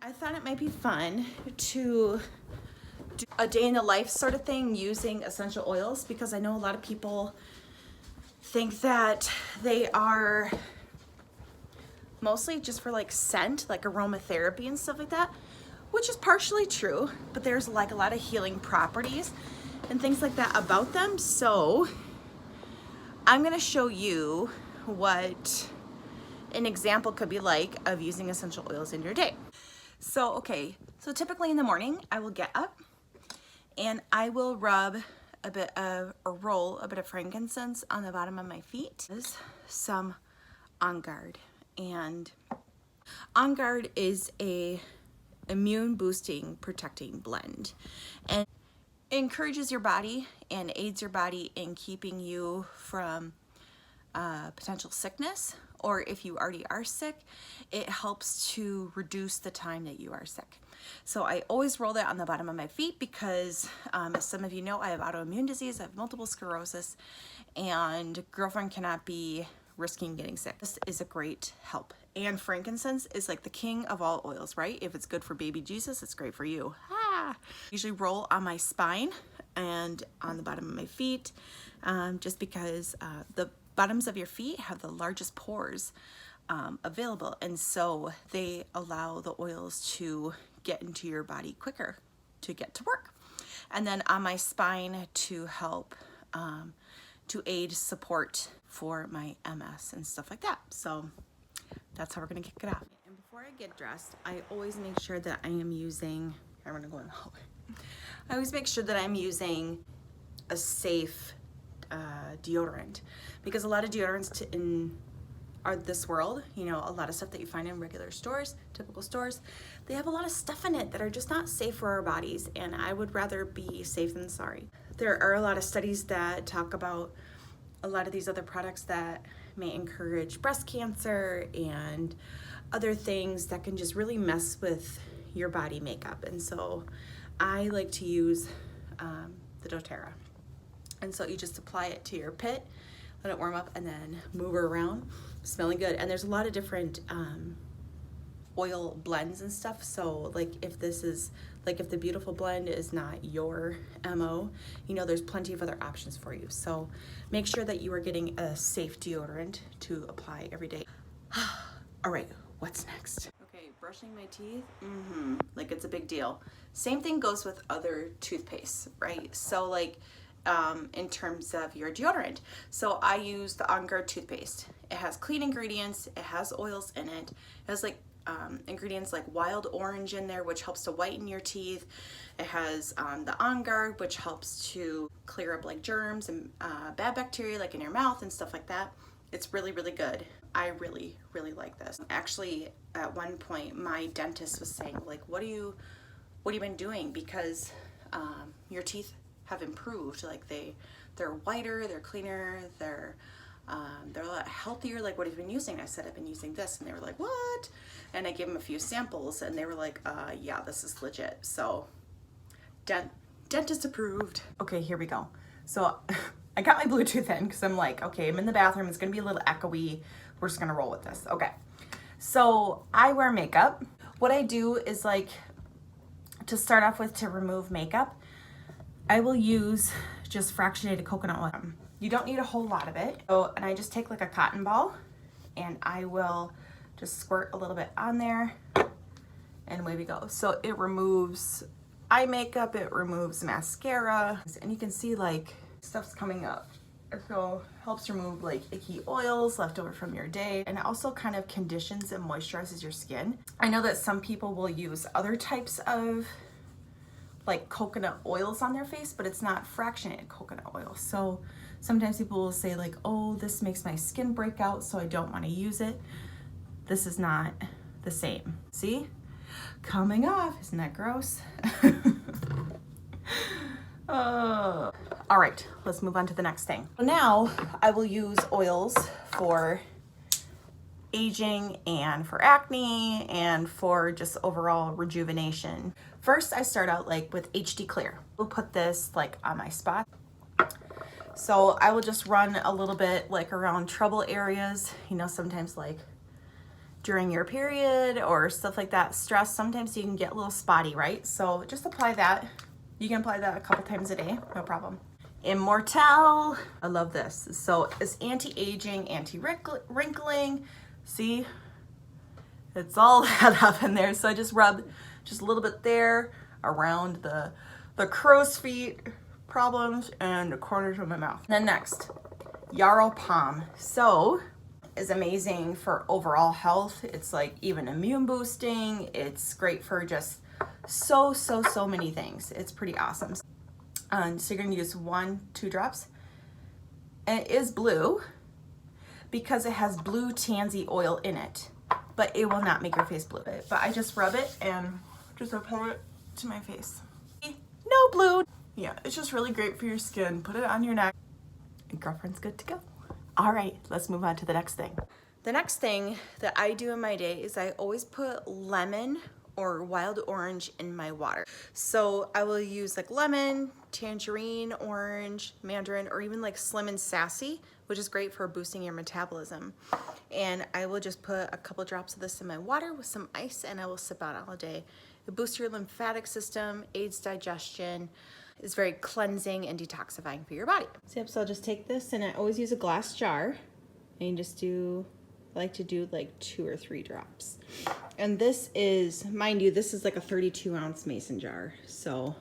I thought it might be fun to do a day in the life sort of thing using essential oils, because I know a lot of people think that they are mostly just for like scent, like aromatherapy and stuff like that, which is partially true, but there's like a lot of healing properties and things like that about them. So I'm gonna show you what an example could be like of using essential oils in your day. So typically in the morning I will get up and I will rub a bit of frankincense on the bottom of my feet. There's some On Guard, and On Guard is a immune boosting protecting blend, and it encourages your body and aids your body in keeping you from potential sickness, or if you already are sick, it helps to reduce the time that you are sick. So I always roll that on the bottom of my feet because as some of you know, I have autoimmune disease, I have multiple sclerosis, and girlfriend cannot be risking getting sick. This is a great help. And frankincense is like the king of all oils, right? If it's good for baby Jesus, it's great for you. Usually roll on my spine and on the bottom of my feet, just because the bottoms of your feet have the largest pores available, and so they allow the oils to get into your body quicker to get to work. And then on my spine to help to aid support for my MS and stuff like that. So that's how we're gonna kick it off. And before I get dressed, I always make sure that I am using, I'm gonna go in the hallway. I always make sure that I'm using a safe deodorant, because a lot of deodorants in this world, you know, a lot of stuff that you find in regular stores, typical stores, they have a lot of stuff in it that are just not safe for our bodies, and I would rather be safe than sorry. There are a lot of studies that talk about a lot of these other products that may encourage breast cancer and other things that can just really mess with your body makeup, and so I like to use the doTERRA. And so you just apply it to your pit, let it warm up, and then move her around, smelling good. And there's a lot of different oil blends and stuff. So like if the Beautiful blend is not your MO, you know, there's plenty of other options for you. So make sure that you are getting a safe deodorant to apply every day. All right, what's next? Okay, brushing my teeth, like it's a big deal. Same thing goes with other toothpaste, right? So like, in terms of your deodorant. So I use the On Guard toothpaste. It has clean ingredients, it has oils in it, it has like ingredients like wild orange in there, which helps to whiten your teeth. It has the On Guard, which helps to clear up like germs and bad bacteria like in your mouth and stuff like that. It's really, really good. I really, really like this. Actually, at one point, my dentist was saying, like, what have you been doing? Because your teeth have improved. Like they're whiter, they're cleaner, they're a lot healthier. Like, what have you been using? I said, I've been using this, and they were like, what? And I gave them a few samples, and they were like, yeah, this is legit. So dentist approved. Okay, here we go. So I got my Bluetooth in because I'm like, okay, I'm in the bathroom, it's gonna be a little echoey, we're just gonna roll with this. Okay, so I wear makeup. What I do is, like, to start off with, to remove makeup, I will use just fractionated coconut oil. You don't need a whole lot of it. So, and I just take like a cotton ball and I will just squirt a little bit on there, and away we go. So it removes eye makeup, it removes mascara, and you can see like stuff's coming up. So helps remove like icky oils left over from your day, and it also kind of conditions and moisturizes your skin. I know that some people will use other types of like coconut oils on their face, but it's not fractionated coconut oil. So sometimes people will say like, oh, this makes my skin break out, so I don't want to use it. This is not the same. See? Coming off, isn't that gross? All right, let's move on to the next thing. So now I will use oils for aging and for acne and for just overall rejuvenation. First, I start out like with HD Clear. We'll put this like on my spot. So I will just run a little bit like around trouble areas, you know, sometimes like during your period or stuff like that, stress, sometimes you can get a little spotty, right? So just apply that. You can apply that a couple times a day, no problem. Immortelle, I love this. So it's anti-aging, anti-wrinkling. See, it's all that up in there. So I just rub just a little bit there around the crow's feet problems and the corners of my mouth. Then next, Yarrow Palm. So is amazing for overall health. It's like even immune boosting. It's great for just so many things. It's pretty awesome. So you're gonna use 1-2 drops. And it is blue because it has blue tansy oil in it, but it will not make your face blue. But I just rub it and just apply it to my face. No blue. Yeah, it's just really great for your skin. Put it on your neck and girlfriend's good to go. All right, let's move on to the next thing. The next thing that I do in my day is I always put lemon or wild orange in my water. So I will use like lemon, tangerine, orange, mandarin, or even like Slim and Sassy, which is great for boosting your metabolism. And I will just put a couple drops of this in my water with some ice and I will sip out all day. It boosts your lymphatic system, aids digestion, is very cleansing and detoxifying for your body. So I'll just take this and I always use a glass jar and just I like to do like 2 or 3 drops. And this is, mind you, this is like a 32-ounce mason jar. So,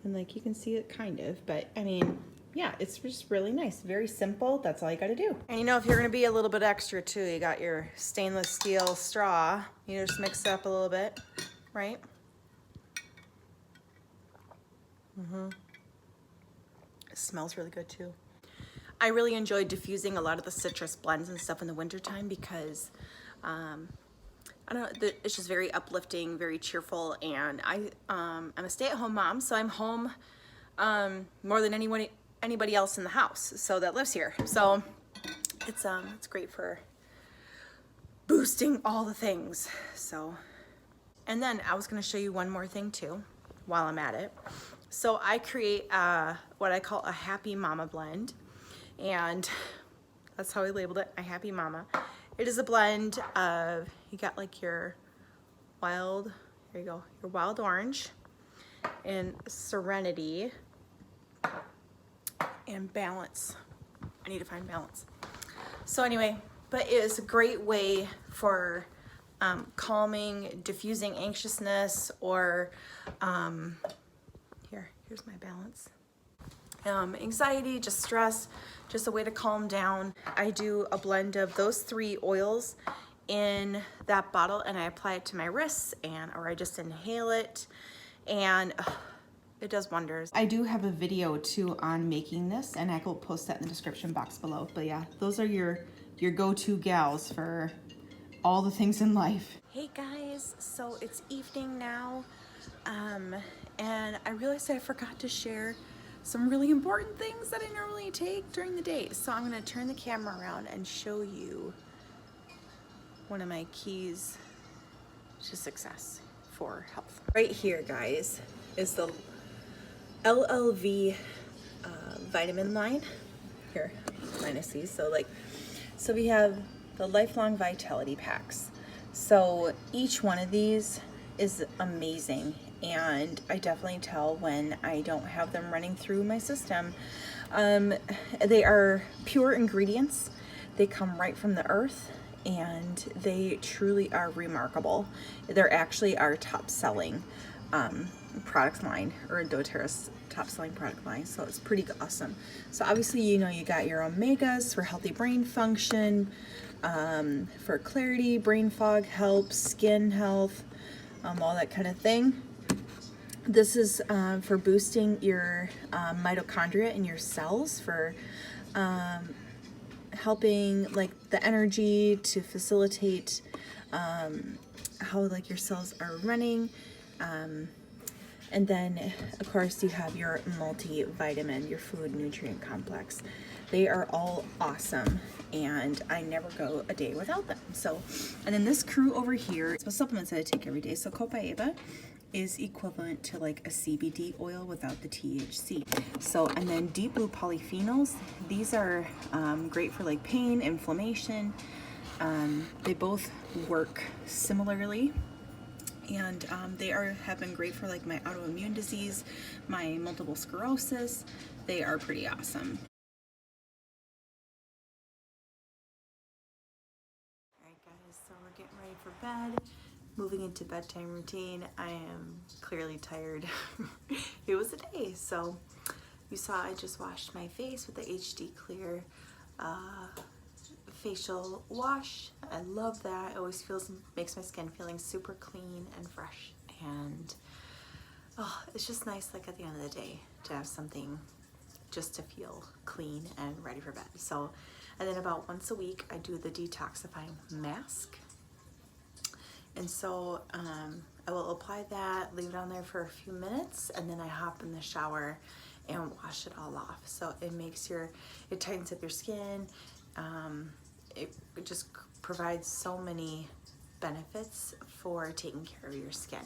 and like you can see it kind of, but I mean, yeah, it's just really nice. Very simple. That's all you got to do. And you know, if you're going to be a little bit extra too, you got your stainless steel straw. You just mix it up a little bit, right? It smells really good too. I really enjoy diffusing a lot of the citrus blends and stuff in the wintertime because I don't know, it's just very uplifting, very cheerful, and I'm a stay-at-home mom, so I'm home more than anybody else in the house, so that lives here. So it's great for boosting all the things. So, and then I was going to show you one more thing too while I'm at it. So I create what I call a Happy Mama blend, and that's how I labeled it, a Happy Mama. It is a blend of, you got like your wild, here you go, your wild orange and serenity and balance. I need to find balance. So anyway, but it is a great way for calming, diffusing anxiousness, or here's my balance. Anxiety, just stress, just a way to calm down. I do a blend of those 3 oils in that bottle and I apply it to my wrists or I just inhale it, and it does wonders. I do have a video too on making this and I will post that in the description box below. But yeah, those are your go-to gals for all the things in life. Hey guys, so it's evening now. And I realized I forgot to share some really important things that I normally take during the day. So I'm gonna turn the camera around and show you one of my keys to success for health. Right here, guys, is the LLV vitamin line. Here, minus these. So we have the Lifelong Vitality Packs. So each one of these is amazing, and I definitely tell when I don't have them running through my system. They are pure ingredients. They come right from the earth, and they truly are remarkable. They're actually our top selling product line, or doTERRA's top selling product line, so it's pretty awesome. So obviously, you know, you got your omegas for healthy brain function, for clarity, brain fog help, skin health, all that kind of thing. This is for boosting your mitochondria in your cells, for helping like the energy to facilitate how like your cells are running. And then of course you have your multivitamin, your food nutrient complex. They are all awesome, and I never go a day without them. So, and then this crew over here, so supplements that I take every day. So Copaiba is equivalent to like a CBD oil without the THC. So, and then deep blue polyphenols, these are great for like pain, inflammation, They both work similarly, and they have been great for like my autoimmune disease, my multiple sclerosis. They are pretty awesome. Alright guys, so we're getting ready for bed, moving into bedtime routine. I am clearly tired. It was a day, so you saw I just washed my face with the HD Clear facial wash. I love that. It always makes my skin feeling super clean and fresh, and oh, it's just nice like at the end of the day to have something just to feel clean and ready for bed. So, and then about once a week I do the detoxifying mask, and so I will apply that, leave it on there for a few minutes, and then I hop in the shower and wash it all off. So it makes it tightens up your skin. It just provides so many benefits for taking care of your skin.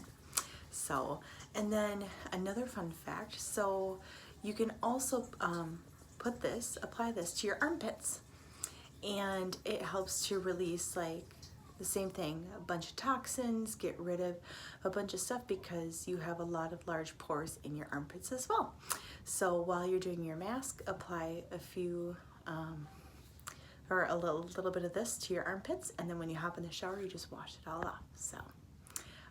So, and then another fun fact, so you can also apply this to your armpits, and it helps to release like the same thing, a bunch of toxins, get rid of a bunch of stuff, because you have a lot of large pores in your armpits as well. So while you're doing your mask, apply a few or a little bit of this to your armpits, and then when you hop in the shower, you just wash it all off. So,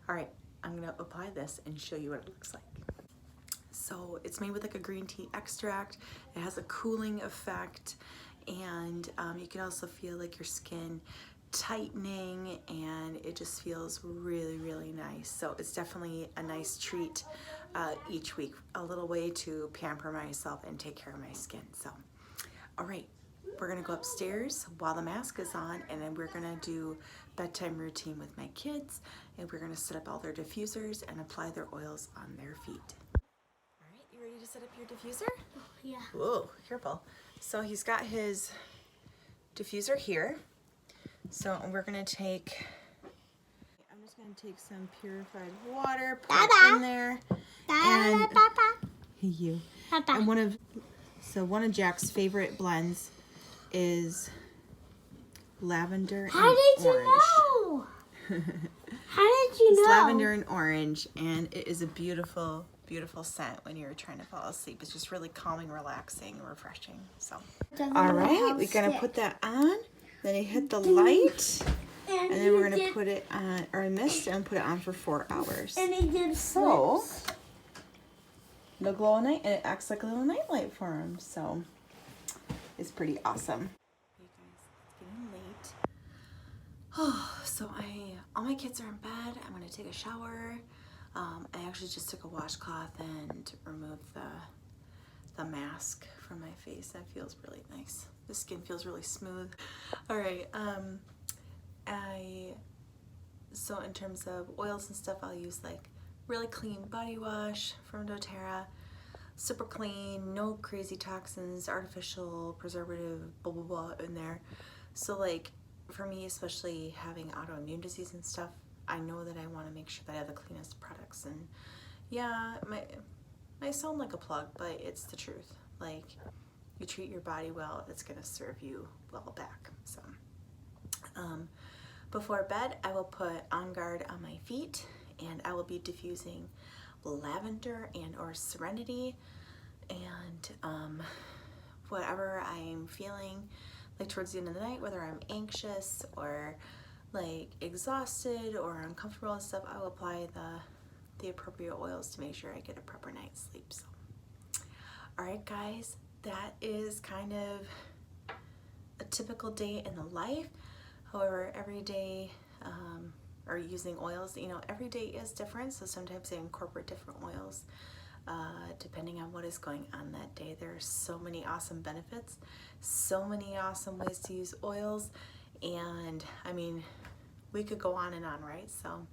all right, I'm gonna apply this and show you what it looks like. So it's made with like a green tea extract. It has a cooling effect, and you can also feel like your skin tightening, and it just feels really, really nice. So it's definitely a nice treat each week, a little way to pamper myself and take care of my skin. So, all right. We're gonna go upstairs while the mask is on, and then we're gonna do bedtime routine with my kids, and we're gonna set up all their diffusers and apply their oils on their feet. All right, you ready to set up your diffuser? Yeah. Whoa, careful. So he's got his diffuser here. So we're gonna take, I'm just gonna take some purified water, put it in there, and you. And one of Jack's favorite blends is lavender and orange. How did you know? How did you It's know? lavender and orange, and it is a beautiful, beautiful scent when you're trying to fall asleep. It's just really calming, relaxing, and refreshing. So, all right, we're gonna put that on. Then you hit the light, and then we're gonna put it on our mist and put it on for 4 hours. And it gives So it'll glow at night, and it acts like a little night light for him. So it's pretty awesome. Hey guys, it's getting late. Oh, so all my kids are in bed. I'm gonna take a shower. I actually just took a washcloth and removed the mask from my face. That feels really nice. The skin feels really smooth. All right. So in terms of oils and stuff, I'll use like really clean body wash from doTERRA. Super clean, no crazy toxins, artificial preservative, blah blah blah in there. So like for me, especially having autoimmune disease and stuff, I know that I want to make sure that I have the cleanest products. And yeah, I sound like a plug, but it's the truth. Like, you treat your body well, it's gonna serve you well back. So before bed, I will put On Guard on my feet, and I will be diffusing lavender and or serenity, and whatever I'm feeling like towards the end of the night, whether I'm anxious or like exhausted or uncomfortable and stuff, I will apply the appropriate oils to make sure I get a proper night's sleep. So, all right guys, that is kind of a typical day in the life. However, every day or using oils, you know, every day is different, so sometimes I incorporate different oils depending on what is going on that day. There are so many awesome benefits, so many awesome ways to use oils, and I mean, we could go on and on, right? So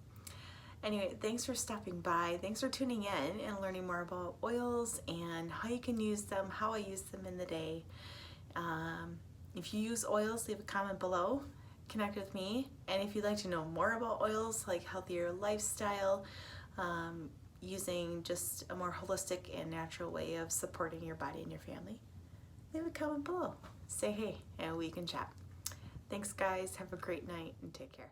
anyway, thanks for stopping by. Thanks for tuning in and learning more about oils and how you can use them, how I use them in the day. If you use oils, leave a comment below. Connect with me. And if you'd like to know more about oils, like healthier lifestyle, using just a more holistic and natural way of supporting your body and your family, leave a comment below. Say hey, and we can chat. Thanks, guys. Have a great night and take care.